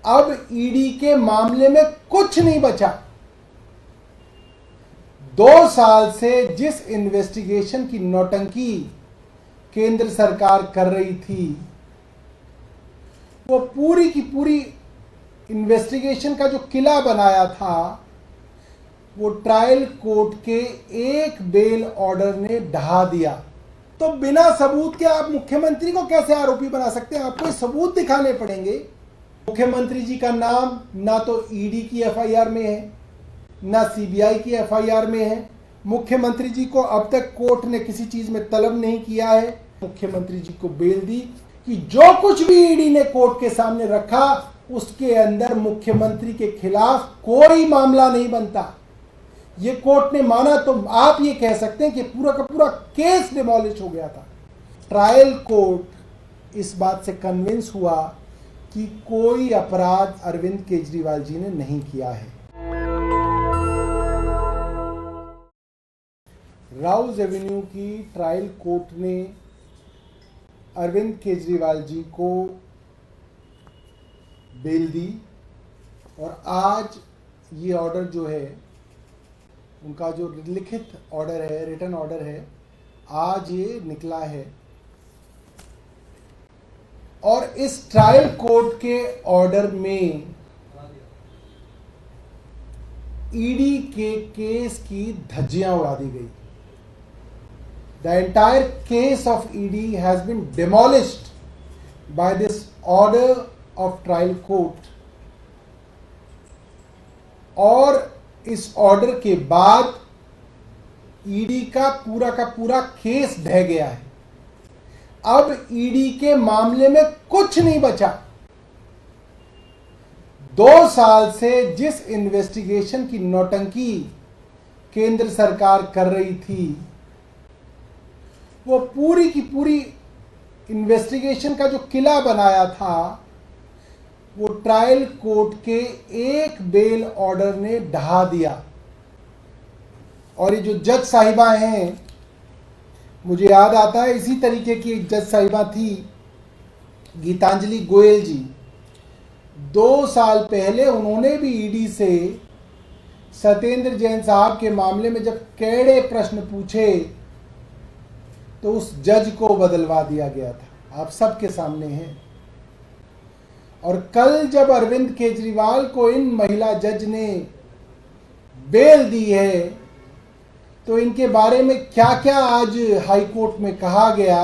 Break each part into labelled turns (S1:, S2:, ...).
S1: अब ईडी के मामले में कुछ नहीं बचा। 2 साल से जिस इन्वेस्टिगेशन की नौटंकी केंद्र सरकार कर रही थी, वो पूरी की पूरी इन्वेस्टिगेशन का जो किला बनाया था, वो ट्रायल कोर्ट के एक बेल ऑर्डर ने ढहा दिया। तो बिना सबूत के आप मुख्यमंत्री को कैसे आरोपी बना सकते हैं? आपको सबूत दिखाने पड़ेंगे। मुख्यमंत्री जी का नाम ना तो ईडी की एफआईआर में है, ना सीबीआई की एफआईआर में है। मुख्यमंत्री जी को अब तक कोर्ट ने किसी चीज में तलब नहीं किया है। मुख्यमंत्री जी को बेल दी कि जो कुछ भी ईडी ने कोर्ट के सामने रखा, उसके अंदर मुख्यमंत्री के खिलाफ कोई मामला नहीं बनता। ये कोर्ट ने माना तो आप ये कह सकते हैं कि पूरा का पूरा केस डिमोलिश हो गया था। ट्रायल कोर्ट इस बात से कन्विंस हुआ कि कोई अपराध अरविंद केजरीवाल जी ने नहीं किया है। राउज एवेन्यू की ट्रायल कोर्ट ने अरविंद केजरीवाल जी को बेल दी और आज ये ऑर्डर जो है, उनका जो लिखित ऑर्डर है, रिटन ऑर्डर है, आज ये निकला है। और इस ट्रायल कोर्ट के ऑर्डर में ईडी के केस की धज्जियां उड़ा दी गई। The entire case of ED has been demolished by this order of trial court. और इस ऑर्डर के बाद ईडी का पूरा केस ढह गया है। अब ईडी के मामले में कुछ नहीं बचा। 2 साल से जिस इन्वेस्टिगेशन की नौटंकी केंद्र सरकार कर रही थी, वो पूरी की पूरी इन्वेस्टिगेशन का जो किला बनाया था, वो ट्रायल कोर्ट के एक बेल ऑर्डर ने ढहा दिया। और ये जो जज साहिबा हैं, मुझे याद आता है इसी तरीके की एक जज साहिबा थी, गीतांजलि गोयल जी। 2 साल पहले उन्होंने भी ईडी से सत्येंद्र जैन साहब के मामले में जब कड़े प्रश्न पूछे तो उस जज को बदलवा दिया गया था। आप सबके सामने हैं। और कल जब अरविंद केजरीवाल को इन महिला जज ने बेल दी है, तो इनके बारे में क्या क्या आज हाई कोर्ट में कहा गया,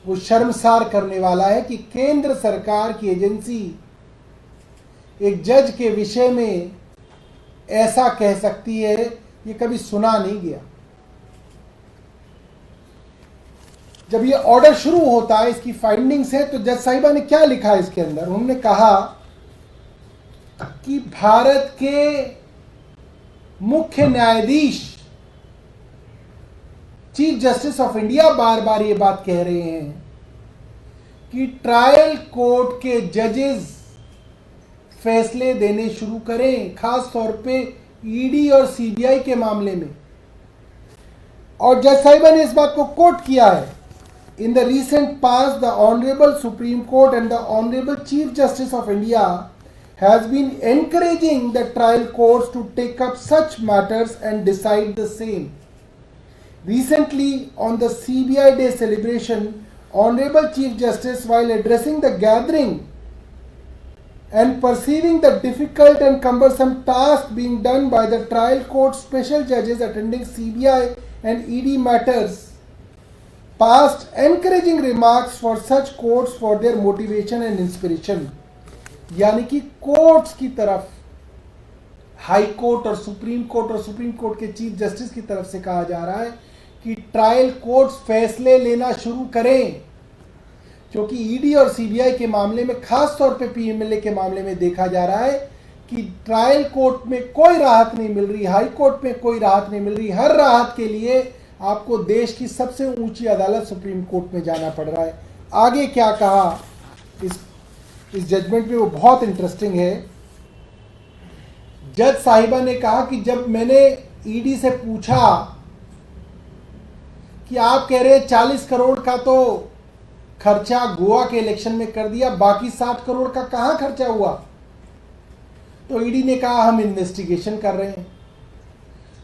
S1: वो शर्मसार करने वाला है कि केंद्र सरकार की एजेंसी एक जज के विषय में ऐसा कह सकती है, ये कभी सुना नहीं गया। जब ये ऑर्डर शुरू होता है, इसकी फाइंडिंग्स है, तो जज साहिबा ने क्या लिखा है इसके अंदर? उन्होंने कहा कि भारत के मुख्य न्यायाधीश, चीफ जस्टिस ऑफ इंडिया बार बार ये बात कह रहे हैं कि ट्रायल कोर्ट के जजेस फैसले देने शुरू करें, खास तौर पे ईडी और सीबीआई के मामले में। और जज साहिबा ने इस बात को कोट किया है, In the recent past, the Honorable Supreme Court and the Honorable Chief Justice of India has been encouraging the trial courts to take up such matters and decide the same. Recently, on the CBI Day celebration, Honorable Chief Justice, while addressing the gathering and perceiving the difficult and cumbersome task being done by the trial court special judges attending CBI and ED matters, passed encouraging remarks for such courts for their motivation and inspiration। यानी कि courts की तरफ, high court और supreme court के chief justice की तरफ से कहा जा रहा है कि ट्रायल कोर्ट्स फैसले लेना शुरू करें, क्योंकि ईडी और सीबीआई के मामले में, खास तौर पे पीएमएलए के मामले में देखा जा रहा है कि ट्रायल कोर्ट में कोई राहत नहीं मिल रही, हाई कोर्ट में कोई राहत नहीं मिल रही। हर राहत के लिए आपको देश की सबसे ऊंची अदालत सुप्रीम कोर्ट में जाना पड़ रहा है। आगे क्या कहा इस जजमेंट में, वो बहुत इंटरेस्टिंग है। जज साहिबा ने कहा कि जब मैंने ईडी से पूछा कि आप कह रहे हैं 40 करोड़ का तो खर्चा गोवा के इलेक्शन में कर दिया, बाकी 60 करोड़ का कहां खर्चा हुआ? तो ईडी ने कहा हम इन्वेस्टिगेशन कर रहे हैं।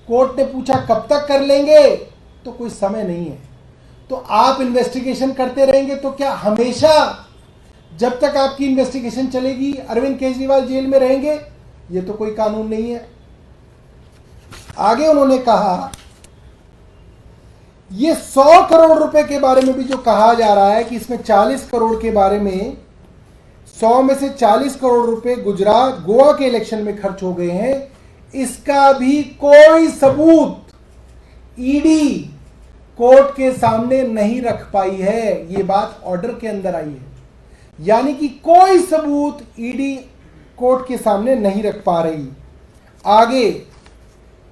S1: कोर्ट ने पूछा कब तक कर लेंगे? तो कोई समय नहीं है। तो आप इन्वेस्टिगेशन करते रहेंगे तो क्या हमेशा जब तक आपकी इन्वेस्टिगेशन चलेगी अरविंद केजरीवाल जेल में रहेंगे? ये तो कोई कानून नहीं है। आगे उन्होंने कहा ये 100 करोड़ रुपए के बारे में भी जो कहा जा रहा है कि इसमें 40 करोड़ के बारे में, 100 में से 40 करोड़ रुपए गुजरात गोवा के इलेक्शन में खर्च हो गए हैं, इसका भी कोई सबूत ईडी कोर्ट के सामने नहीं रख पाई है। ये बात ऑर्डर के अंदर आई है, यानी कि कोई सबूत ईडी कोर्ट के सामने नहीं रख पा रही। आगे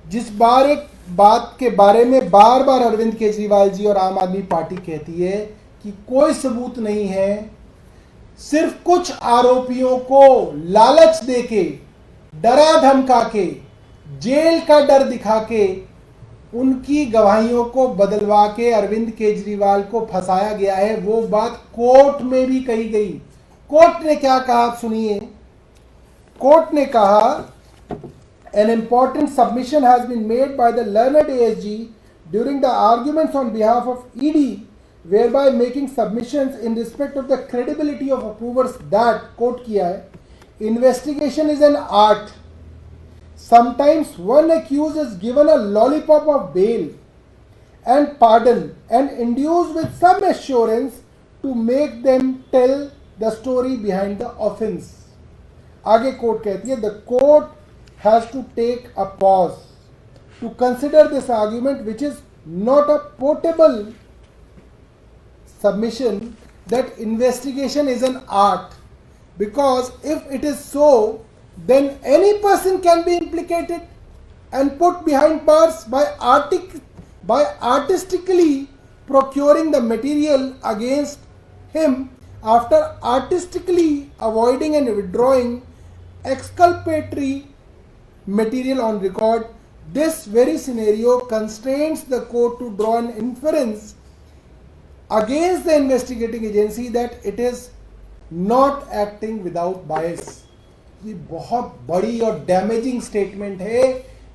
S1: जिस बार एक बात के बारे में बार बार अरविंद केजरीवाल जी और आम आदमी पार्टी कहती है कि कोई सबूत नहीं है, सिर्फ कुछ आरोपियों को लालच देके, डरा धमका के, जेल का डर दिखा के, उनकी गवाहियों को बदलवा के अरविंद केजरीवाल को फंसाया गया है। वो बात कोर्ट में भी कही गई। कोर्ट ने क्या कहा आप सुनिए। कोर्ट ने कहा an important submission has been made by the learned ASG during the arguments on behalf of ED, whereby making submissions in respect of the credibility of approvers that, quote किया है, investigation is an art. Sometimes one accused is given a lollipop of bail and pardon and induced with some assurance to make them tell the story behind the offense. आगे court कहती है the court has to take a pause to consider this argument, which is not a portable submission that investigation is an art, because if it is so, then any person can be implicated and put behind bars by artistically procuring the material against him after artistically avoiding and withdrawing exculpatory material on record. This very scenario constrains the court to draw an inference against the investigating agency that it is not acting without bias. ये बहुत बड़ी और damaging statement है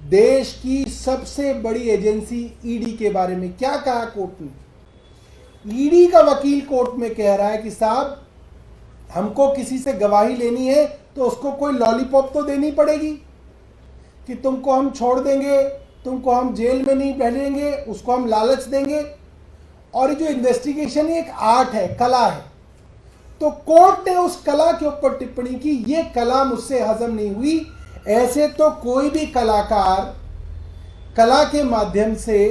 S1: देश की सबसे बड़ी agency ED के बारे में। क्या कहा कोर्ट ने? ईडी का वकील कोर्ट में कह रहा है कि साहब हमको किसी से गवाही लेनी है तो उसको कोई लॉलीपॉप तो देनी पड़ेगी कि तुमको हम छोड़ देंगे, तुमको हम जेल में नहीं भेजेंगे, उसको हम लालच देंगे। और ये जो इन्वेस्टिगेशन है एक आर्ट है, कला है। तो कोर्ट ने उस कला के ऊपर टिप्पणी की, ये कला मुझसे हजम नहीं हुई। ऐसे तो कोई भी कलाकार कला के माध्यम से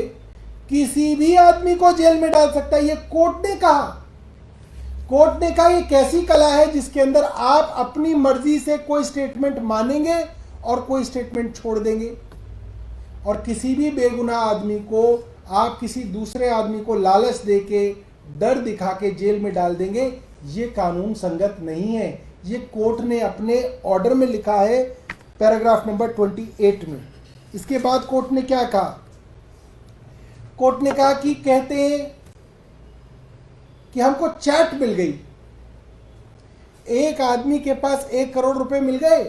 S1: किसी भी आदमी को जेल में डाल सकता है, ये कोर्ट ने कहा। कोर्ट ने कहा ये कैसी कला है जिसके अंदर आप अपनी मर्जी से कोई स्टेटमेंट मानेंगे और कोई स्टेटमेंट छोड़ देंगे, और किसी भी बेगुनाह आदमी को आप किसी दूसरे आदमी को लालच देके, डर दिखा के जेल में डाल देंगे। ये कानून संगत नहीं है। ये कोर्ट ने अपने ऑर्डर में लिखा है पैराग्राफ नंबर 28 में। इसके बाद कोर्ट ने क्या कहा? कोर्ट ने कहा कि कहते हैं कि हमको चैट मिल गई, एक आदमी के पास 1 करोड़ रुपए मिल गए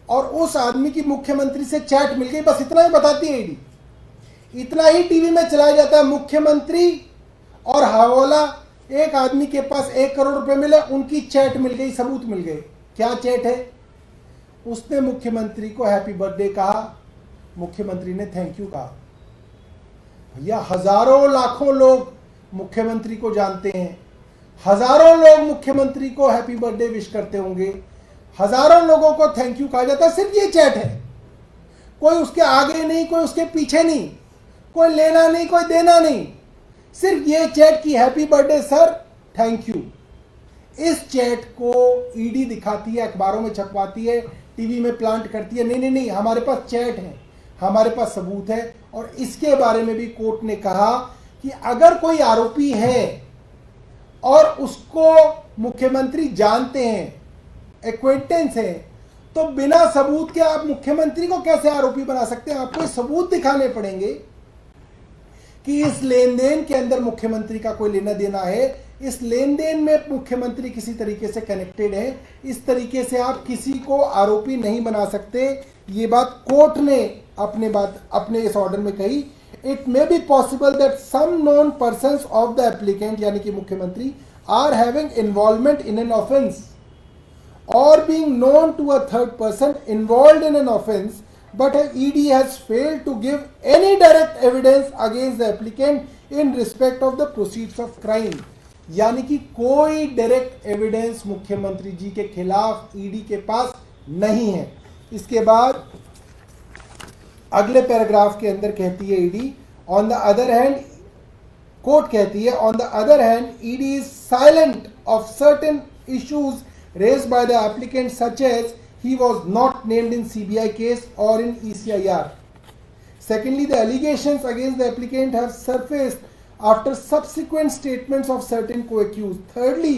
S1: और उस आदमी की मुख्यमंत्री से चैट मिल गई। बस इतना ही बताती है ईडी, इतना ही टीवी में चलाया जाता है। मुख्यमंत्री और हवाला, एक आदमी के पास 1 करोड़ रुपए मिले, उनकी चैट मिल गई, सबूत मिल गए। क्या चैट है? उसने मुख्यमंत्री को हैप्पी बर्थडे कहा, मुख्यमंत्री ने थैंक यू कहा। भैया हजारों लाखों लोग मुख्यमंत्री को जानते हैं, हजारों लोग मुख्यमंत्री को हैप्पी बर्थडे विश करते होंगे, हजारों लोगों को थैंक यू कहा जाता है। सिर्फ ये चैट है, कोई उसके आगे नहीं, कोई उसके पीछे नहीं, कोई लेना नहीं, कोई देना नहीं। सिर्फ ये चैट की happy birthday sir, thank you. इस चैट को ईडी दिखाती है, अखबारों में छपवाती है, टीवी में प्लांट करती है। नहीं नहीं नहीं, हमारे पास चैट है, हमारे पास सबूत है। और इसके बारे में भी कोर्ट ने कहा कि अगर कोई आरोपी है और उसको मुख्यमंत्री जानते हैं, एक्वेंटेंस है, तो बिना सबूत के आप मुख्यमंत्री को कैसे आरोपी बना सकते हैं? आपको सबूत दिखाने पड़ेंगे कि इस लेन देन के अंदर मुख्यमंत्री का कोई लेना देना है। इस लेन देन में मुख्यमंत्री किसी तरीके से कनेक्टेड है, इस तरीके से आप किसी को आरोपी नहीं बना सकते। ये बात कोर्ट ने अपने इस ऑर्डर में कही। It may be possible that some known persons of the applicant यानी कि मुख्यमंत्री are having involvement in an offence or being known to a third person involved in an offence, but ED has failed to give any direct evidence against the applicant in respect of the proceeds of crime। यानी कि कोई direct evidence मुख्यमंत्री जी के खिलाफ ED के पास नहीं है। इसके बाद अगले पैराग्राफ के अंदर कहती है ED, on the other hand, court कहती है, on the other hand ED is silent of certain issues raised by the applicant, such as he was not named in CBI case or in ECIR. Secondly, the allegations against the applicant have surfaced after subsequent statements of certain co-accused. Thirdly,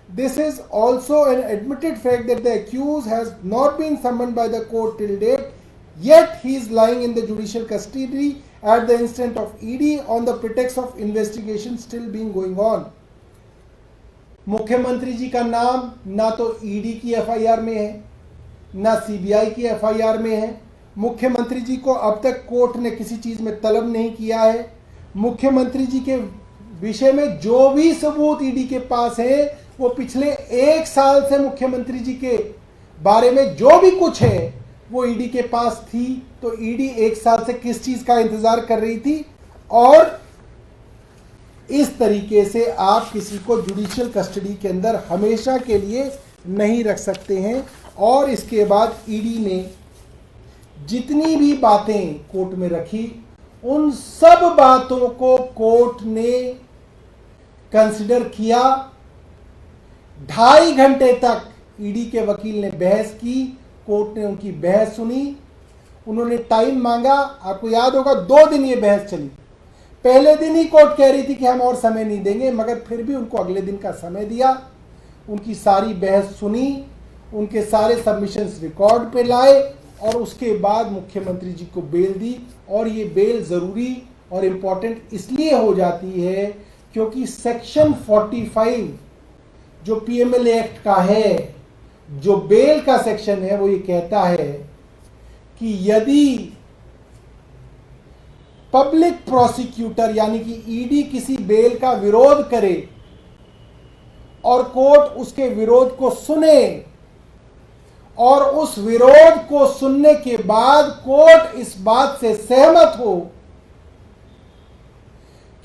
S1: this is also an admitted fact that the accused has not been summoned by the court till date, yet he is lying in the judicial custody at the instant of ED on the pretext of investigation still being going on। मुख्यमंत्री जी का नाम ना तो ED की FIR में है, ना CBI की एफआईआर में है। मुख्यमंत्री जी को अब तक कोर्ट ने किसी चीज में तलब नहीं किया है। मुख्यमंत्री जी के विषय में जो भी सबूत ईडी के पास है वो पिछले 1 साल से मुख्यमंत्री जी के बारे में जो भी कुछ है वो ईडी के पास थी। तो ईडी 1 साल से किस चीज का इंतजार कर रही थी? और इस तरीके से आप किसी को जुडिशियल कस्टडी के अंदर हमेशा के लिए नहीं रख सकते हैं। और इसके बाद ईडी ने जितनी भी बातें कोर्ट में रखी उन सब बातों को कोर्ट ने कंसिडर किया। 2.5 घंटे तक ईडी के वकील ने बहस की, कोर्ट ने उनकी बहस सुनी, उन्होंने टाइम मांगा। आपको याद होगा 2 दिन ये बहस चली। पहले दिन ही कोर्ट कह रही थी कि हम और समय नहीं देंगे, मगर फिर भी उनको अगले दिन का समय दिया, उनकी सारी बहस सुनी, उनके सारे सबमिशंस रिकॉर्ड पे लाए और उसके बाद मुख्यमंत्री जी को बेल दी। और ये बेल ज़रूरी और इम्पॉर्टेंट इसलिए हो जाती है क्योंकि सेक्शन 45 जो पीएमएलए एक्ट का है, जो बेल का सेक्शन है, वो ये कहता है कि यदि पब्लिक प्रोसिक्यूटर यानी कि ईडी किसी बेल का विरोध करे और कोर्ट उसके विरोध को सुने और उस विरोध को सुनने के बाद कोर्ट इस बात से सहमत हो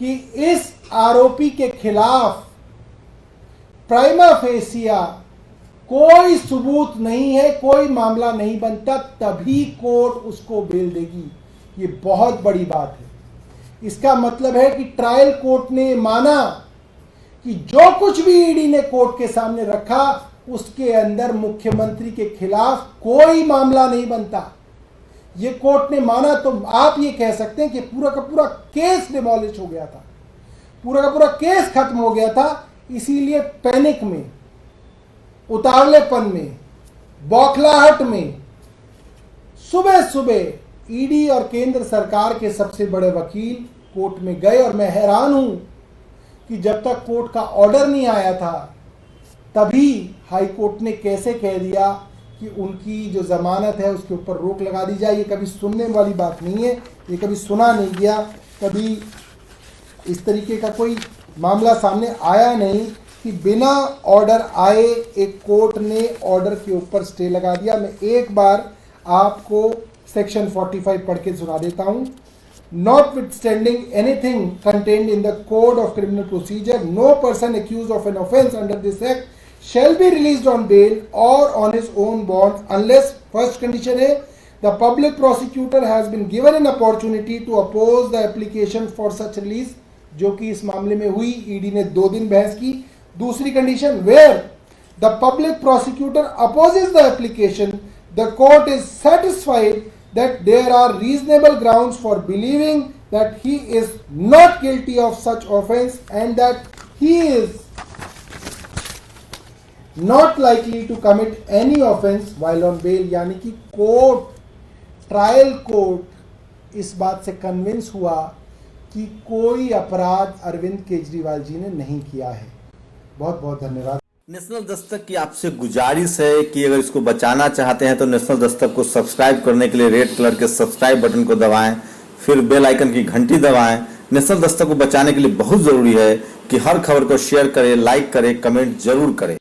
S1: कि इस आरोपी के खिलाफ प्राइमा फेसिया कोई सबूत नहीं है, कोई मामला नहीं बनता, तभी कोर्ट उसको बेल देगी। ये बहुत बड़ी बात है। इसका मतलब है कि ट्रायल कोर्ट ने माना कि जो कुछ भी ईडी ने कोर्ट के सामने रखा उसके अंदर मुख्यमंत्री के खिलाफ कोई मामला नहीं बनता। ये कोर्ट ने माना तो आप ये कह सकते हैं कि पूरा का पूरा केस डिमोलिश हो गया था, पूरा का पूरा केस खत्म हो गया था। इसीलिए पैनिक में, उतावलेपन में, बौखलाहट में सुबह सुबह ईडी और केंद्र सरकार के सबसे बड़े वकील कोर्ट में गए। और मैं हैरान हूं कि जब तक कोर्ट का ऑर्डर नहीं आया था तभी हाई कोर्ट ने कैसे कह दिया कि उनकी जो जमानत है उसके ऊपर रोक लगा दी जाए। ये कभी सुनने वाली बात नहीं है, ये कभी सुना नहीं गया, कभी इस तरीके का कोई मामला सामने आया नहीं कि बिना ऑर्डर आए एक कोर्ट ने ऑर्डर के ऊपर स्टे लगा दिया। मैं एक बार आपको सेक्शन 45 पढ़ के सुना देता हूं। Notwithstanding anything contained in the Code of Criminal Procedure, no person accused of an offence under this act shall be released on bail or on his own bond unless, first condition है, the public prosecutor has been given an opportunity to oppose the application for such release, जो कि इस मामले में हुई। ED ने 2 दिन बहस की। दूसरी condition, where the public prosecutor opposes the application, the court is satisfied that there are reasonable grounds for believing that he is not guilty of such offence and that he is not likely to commit any offence while on bail। यानी कि court, trial court इस बात से convince हुआ कि कोई अपराध अरविंद केजरीवाल जी ने नहीं किया है। बहुत बहुत धन्यवाद।
S2: नेशनल दस्तक की आपसे गुजारिश है कि अगर इसको बचाना चाहते हैं तो नेशनल दस्तक को सब्सक्राइब करने के लिए रेड कलर के सब्सक्राइब बटन को दबाएं, फिर बेल आइकन की घंटी दबाएं। नेशनल दस्तक को बचाने के लिए बहुत जरूरी है कि हर खबर को शेयर करें, लाइक करें, कमेंट जरूर करें।